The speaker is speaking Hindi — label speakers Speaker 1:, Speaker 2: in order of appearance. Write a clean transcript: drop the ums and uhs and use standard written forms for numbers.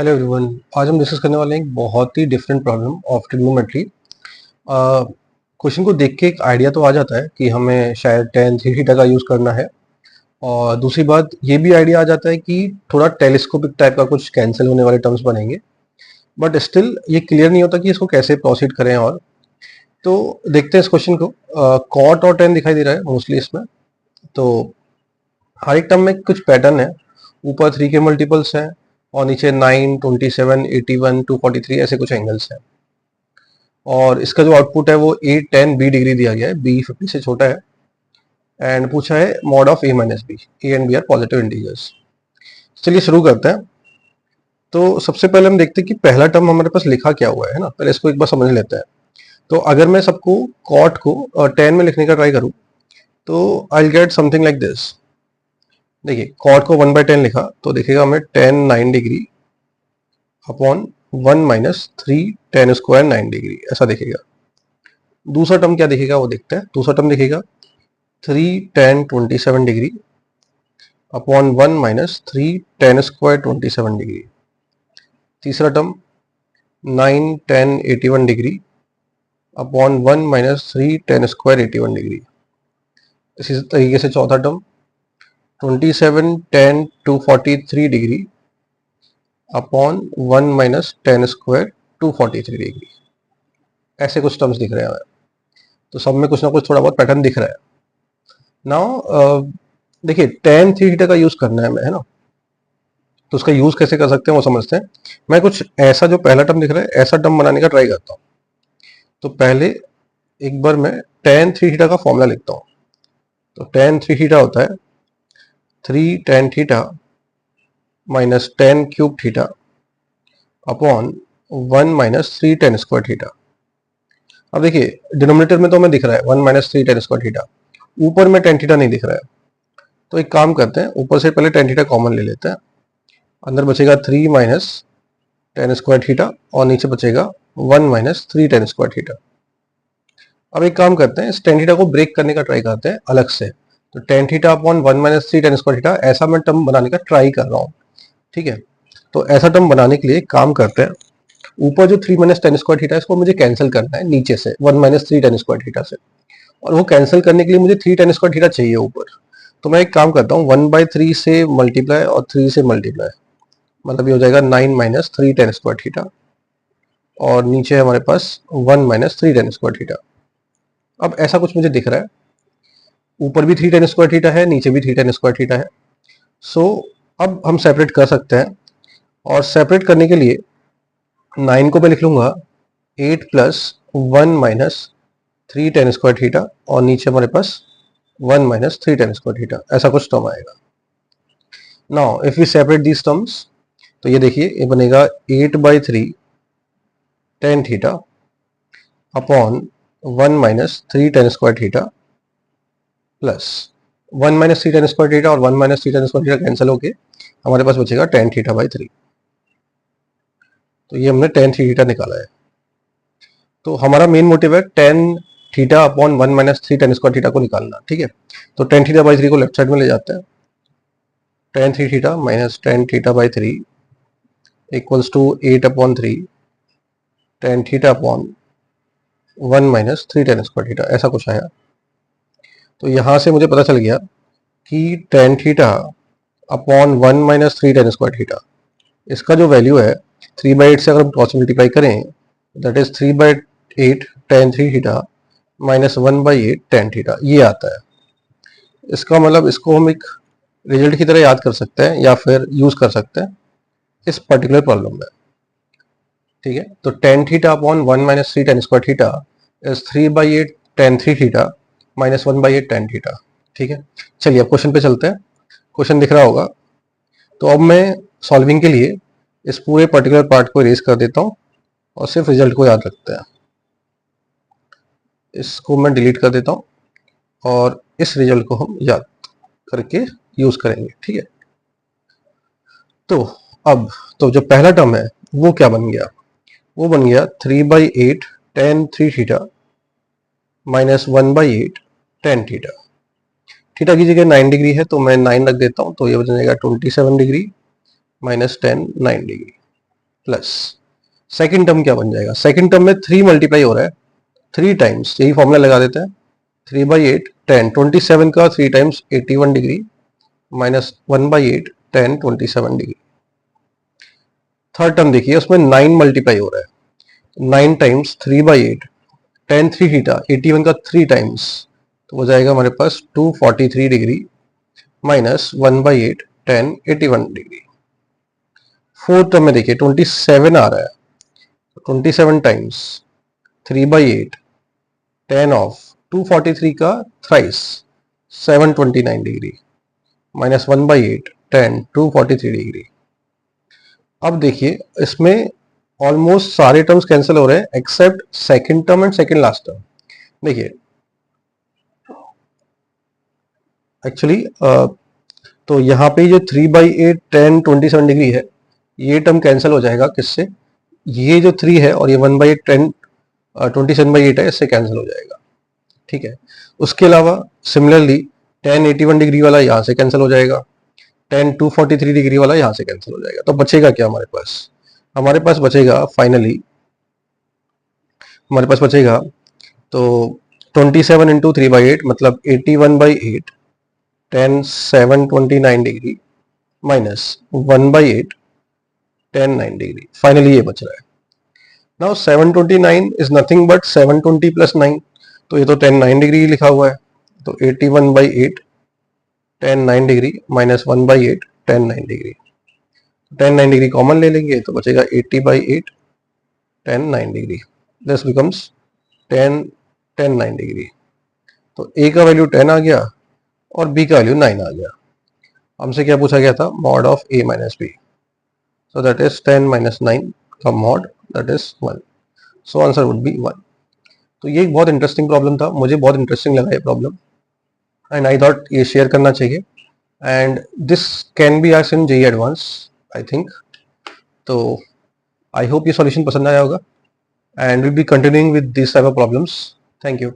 Speaker 1: Hello everyone. आज हम डिस्कस करने वाले हैं एक बहुत ही different problem of trigonometry. Question को देख के एक आइडिया तो आ जाता है कि हमें शायद tan थीटा का यूज़ करना है, और दूसरी बात ये भी आइडिया आ जाता है कि थोड़ा टेलीस्कोपिक टाइप का कुछ कैंसिल होने वाले टर्म्स बनेंगे, बट स्टिल ये क्लियर नहीं होता कि इसको कैसे प्रोसीड करें। और तो देखते हैं इस क्वेश्चन को। कॉट और tan दिखाई दे रहा है मोस्टली इसमें। तो हर एक टर्म में कुछ पैटर्न है। ऊपर 3 के मल्टीपल्स हैं और नीचे 9, 27, 81, 243 ऐसे कुछ एंगल्स हैं। और इसका जो आउटपुट है वो ए 10 बी डिग्री दिया गया है, बी 50 से छोटा है। एंड पूछा है mod of A minus B, A and B are positive integers. चलिए शुरू करते हैं। तो सबसे पहले हम देखते हैं कि पहला टर्म हमारे पास लिखा क्या हुआ है ना। पहले इसको एक बार समझ लेते हैं। तो अगर मैं सबको कॉट को 10 में लिखने का ट्राई करूं तो I will get something like this. देखिए कॉट को 1/10 लिखा तो दिखेगा हमें 10 9 degree upon 1 minus 3 10 square 9 degree, ऐसा दिखेगा। दूसरा टर्म क्या दिखेगा वो देखते हैं। दूसरा टर्म दिखेगा 3 10 27 degree upon 1 minus 3 10 square 27 degree. तीसरा term 9 10 81 degree upon 1 minus 3 10 square 81 degree. इसी तरीके से चौथा term 27 10 243 degree upon 1 minus 10 square 243 degree. ऐसे कुछ टर्म्स दिख रहे हैं हमें। तो सब में कुछ ना कुछ थोड़ा बहुत पैटर्न दिख रहा है। नाउ देखिए tan थीटा का यूज करना है हमें, है ना। तो उसका यूज कैसे कर सकते हैं वो समझते हैं। मैं कुछ ऐसा जो पहला टर्म दिख रहा है ऐसा टर्म बनाने का ट्राई करता हूँ। तो पहले एक बार मैं tan थीटा का फॉर्मूला लिखता हूँ। तो tan थीटा होता है 3 tan theta minus tan cube theta upon 1 minus 3 tan square theta. अब देखिए डिनोमिनेटर में तो हमें दिख रहा है 1 माइनस 3 tan स्क्वायर थीटा, ऊपर में tan थीटा नहीं दिख रहा है। तो एक काम करते हैं, ऊपर से पहले tan थीटा कॉमन ले लेते हैं। अंदर बचेगा 3 माइनस 10 स्क्वायर थीटा और नीचे बचेगा 1 माइनस 3 10 स्क्वायर थीटा। अब एक काम करते हैं, इस tan थीटा को ब्रेक करने का ट्राई करते हैं अलग से। तो tan theta upon 1 minus 3 10 square theta ऐसा मैं टर्म बनाने का ट्राई कर रहा हूँ। ठीक है, तो ऐसा टर्म बनाने के लिए एक काम करते हैं, ऊपर जो 3 माइनस 10 स्क्वायर थीटा है इसको मुझे कैंसिल करना है नीचे से 1 माइनस 3 10 स्क्वायर थीटा से। और वो कैंसिल करने के लिए मुझे 3 10 स्क्वायर थीटा चाहिए ऊपर। तो मैं एक काम करता हूँ 1/3 से मल्टीप्लाई और 3 से मल्टीप्लाई, मतलब ये हो जाएगा 9 माइनस 3 10 स्क्वायर थीटा और नीचे हमारे पास 1 माइनस 3 10 स्क्वायर थीटा। अब ऐसा कुछ मुझे दिख रहा है, ऊपर भी 3 10 स्क्वायर थीटा है, नीचे भी 3 10 स्क्वायर थीटा है। सो अब हम सेपरेट कर सकते हैं, और सेपरेट करने के लिए 9 को मैं लिख लूंगा 8 प्लस 1 माइनस 3 10 स्क्वायर थीटा और नीचे हमारे पास 1 माइनस 3 10 स्क्वायर थीटा, ऐसा कुछ टर्म आएगा। Now if we separate these terms तो ये देखिए ये बनेगा 8/3 tan theta upon 1 minus 3 10 square theta plus 1 minus 3 10 square theta और 1 माइनस 3 10 स्क्वायर थीटा कैंसिल होके हमारे पास बचेगा tan थीटा/3। तो ये हमने tan थीटा निकाला है। तो हमारा मेन मोटिव है tan theta upon 1 minus 3 10 square theta को निकालना। ठीक है, तो tan थीटा/3 को लेफ्ट साइड में ले जाते हैं। tan 3 theta minus tan theta equals to 8/3 tan theta upon 1 minus 3 10 square theta, ऐसा कुछ आया। तो यहाँ से मुझे पता चल गया कि tan theta upon 1 minus 3 10 square theta, इसका जो वैल्यू है 3/8 से अगर हम क्रॉस मल्टीप्लाई करें that is 3/8 tan 3 theta minus 1/8 tan theta, ये आता है। इसका मतलब इसको हम एक रिजल्ट की तरह याद कर सकते हैं या फिर यूज कर सकते हैं इस पर्टिकुलर प्रॉब्लम में। ठीक है, तो tan theta upon 1 minus 3 tan square theta is 3/8 tan 3 theta minus 1/8 tan theta. ठीक है, चलिए अब क्वेश्चन पे चलते हैं। क्वेश्चन दिख रहा होगा। तो अब मैं सॉल्विंग के लिए इस पूरे पर्टिकुलर पार्ट को इरेज कर देता हूँ और सिर्फ रिजल्ट को याद रखते हैं। इसको मैं डिलीट कर देता हूँ और इस रिजल्ट को हम याद करके यूज करेंगे। ठीक है, तो अब तो जो पहला टर्म है वो क्या बन गया, वो बन गया 3/8 tan 3 theta minus 1/8 tan theta. Theta की जगह 9 डिग्री है तो मैं 9 रख देता हूँ, तो ये बन जाएगा 27 degree minus 10 9 degree. Plus second term क्या बन जाएगा, सेकेंड टर्म में 3 मल्टीप्लाई हो रहा है 3 टाइम्स, यही फॉर्मूला लगा देते हैं 3/8 10 27 का 3 times 81 degree minus 1/8 10 27 degree. Third term देखिए उसमें 9 मल्टीप्लाई हो रहा है 9 टाइम्स 3/8 10 3 थीटा 81 का 3 टाइम्स, तो हो जाएगा हमारे पास 243 degree minus 1/8 10 81 degree. Fourth term में देखिए 27 आ रहा है, 27 टाइम्स 3/8 10 ऑफ 243 का थ्राइस 729 डिग्री माइनस 1/8 10 243 डिग्री। अब देखिए इसमें ऑलमोस्ट सारे टर्म्स कैंसिल हो रहे हैं except second term and second last term. देखिए एक्चुअली तो यहाँ पे जो 3/8 10 27 डिग्री है ये टर्म कैंसिल हो जाएगा किससे, ये जो 3 है और ये 1/8 10 27/8 है, इससे कैंसिल हो जाएगा। ठीक है, उसके अलावा सिमिलरली 10 81 डिग्री वाला यहाँ से कैंसिल हो जाएगा, 10 243 डिग्री वाला यहाँ से कैंसिल हो जाएगा। तो बचेगा क्या हमारे पास, हमारे पास बचेगा फाइनली हमारे पास बचेगा तो 27 इंटू 3/8 मतलब 81/8 10 729 डिग्री माइनस 1/8 10 9 डिग्री, फाइनली ये बच रहा है। Now 729 is nothing but 720 plus 9, तो ये तो 10 9 डिग्री लिखा हुआ है, तो 81/8 10 9 degree minus 1/8 10 9 degree, 10 9 degree common ले लेंगे तो बचेगा 80/8 10 9 डिग्री, दिस बिकम्स 10 10 9 डिग्री। तो ए का वैल्यू 10 आ गया और बी का वैल्यू 9 आ गया। हमसे क्या पूछा गया था, mod of a minus B, so that is 10 minus 9 का mod that is 1, so answer would be 1। तो ये एक बहुत इंटरेस्टिंग प्रॉब्लम था, मुझे बहुत इंटरेस्टिंग लगा ये प्रॉब्लम एंड आई थॉट ये शेयर करना चाहिए and this can be asked in JEE advance I think. तो आई होप ये सॉल्यूशन पसंद आया होगा and will be continuing with this type of problems. Thank you.